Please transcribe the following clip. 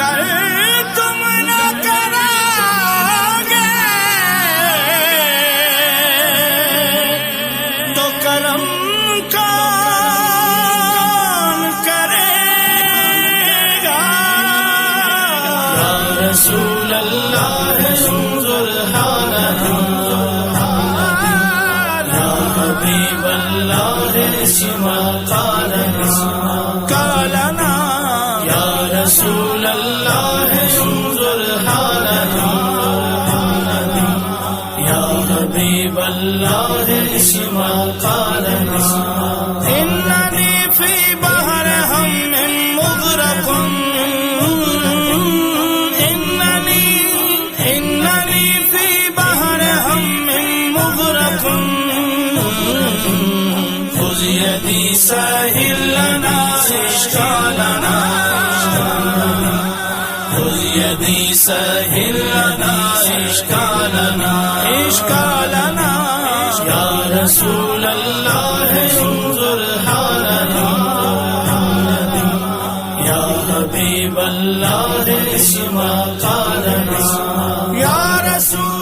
اگر تم نہ کرو گے تو کرم کون کرے گا؟ یا رسول اللہ انظر حالنا، یا حبیب اللہ اسمع قالنا، یا رسول اللہ انظر حالنا، یا حبیب اللہ اسمع قالنا، اننی فی بحر ہم مغرق، اننی فی بحر ہم مغرق، خذ یدی سہل لنا اشکالنا، خذ یدی سہل لنا اشکالنا، اشکالنا، یا رسول اللہ انظر حالنا، یا حبیب اللہ اسمع قالنا، یا رسول